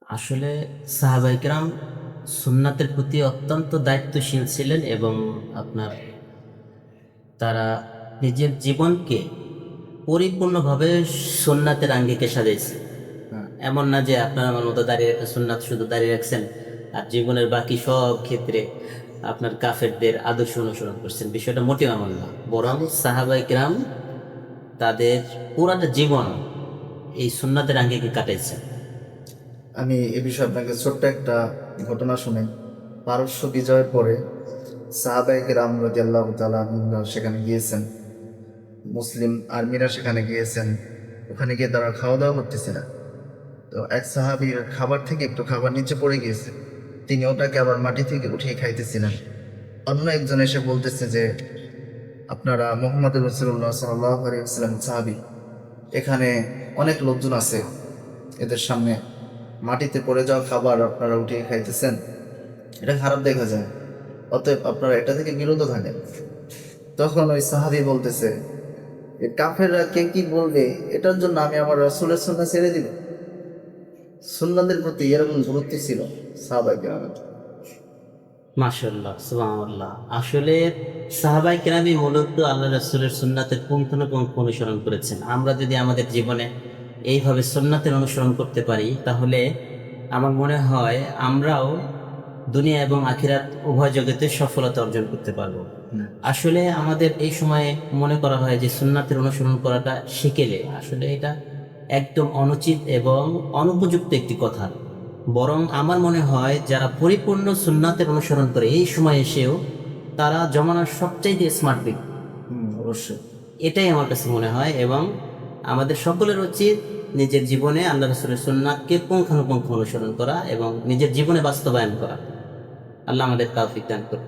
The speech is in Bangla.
আসলে সাহাবায়ে কেরাম সুন্নাতের প্রতি অত্যন্ত দায়িত্বশীল ছিলেন এবং আপনার তারা নিজের জীবনকে পরিপূর্ণভাবে সুন্নাতের আঙ্গিকে সাজাইছে। এমন না যে আপনার আমার মতো দাঁড়িয়ে একটা সুন্নাত শুধু দাঁড়িয়ে রাখছেন আর জীবনের বাকি সব ক্ষেত্রে আপনার কাফেরদের আদর্শ অনুসরণ করছেন, বিষয়টা মোটেও এমন না। বরং সাহাবায়ে কেরাম তাদের পুরাটা জীবন এই সুন্নাতের আঙ্গিকে কাটাইছেন। আমি এ বিষয়ে আপনাকে ছোট্ট একটা ঘটনা শুনাই। পারস্য বিজয়ের পরে সাহাবায়ে কেরাম রাদিয়াল্লাহু তাআলা আনহুরা সেখানে গিয়েছেন, মুসলিম আর্মিরা সেখানে গিয়েছেন। ওখানে গিয়ে তারা খাওয়া দাওয়া করতেছে না। তো এক সাহাবীর খাবার থেকে একটু খাবার নিচে পড়ে গিয়েছে, তিনি ওটাকে আবার মাটি থেকে উঠিয়ে খাইতেছিলেন। অন্য একজন এসে বলতেছে যে আপনারা মুহাম্মদ রাসূলুল্লাহ সাল্লাল্লাহু আলাইহি ওয়াসাল্লাম সাহাবী, এখানে অনেক লোকজন আছে, এদের সামনে মাটিতে পড়ে যাওয়া খাবার আপনারা উঠিয়ে খাইতেছেন, এটা খারাপ দেখা যায়, অতএব আপনারা এটা থেকে বিরত থাকেন। তখন ওই সাহাবী বলতেছে, এই কাফেররা কে কি বলবে এটার জন্য আমি আমার রাসূলের সুন্নাহ ছেড়ে দিব? সুন্নাতের প্রতি এরকম গুরুত্ব ছিল সাহাবায়ে কেরামের। মাশাআল্লাহ, সুবহানাল্লাহ। আসলে সাহাবায়ে কেরামই মূলত আল্লাহ রাসূলের সুন্নাতের পুঙ্খানুপুঙ্খ অনুসরণ করেছেন। আমরা যদি আমাদের জীবনে এইভাবে সুন্নাতের অনুসরণ করতে পারি, তাহলে আমার মনে হয় আমরাও দুনিয়া এবং আখিরাত উভয় জগতে সফলতা অর্জন করতে পারবো। আসলে আমাদের এই সময়ে মনে করা হয় যে সুন্নাতের অনুসরণ করাটা শিখেলে, আসলে এটা একদম অনুচিত এবং অনুপযুক্ত একটি কথা। বরং আমার মনে হয় যারা পরিপূর্ণ সুন্নাতের অনুসরণ করে এই সময় এসেও তারা জমানার সবচাইতে স্মার্ট ব্যক্তি, অবশ্যই। এটাই আমার কাছে মনে হয়। এবং আমাদের সকলের উচিত নিজের জীবনে আল্লাহ রাসূলের সুন্নাতকে পুঙ্খানুপুঙ্খ অনুসরণ করা এবং নিজের জীবনে বাস্তবায়ন করা। আল্লাহ আমাদের তৌফিক দান করুন।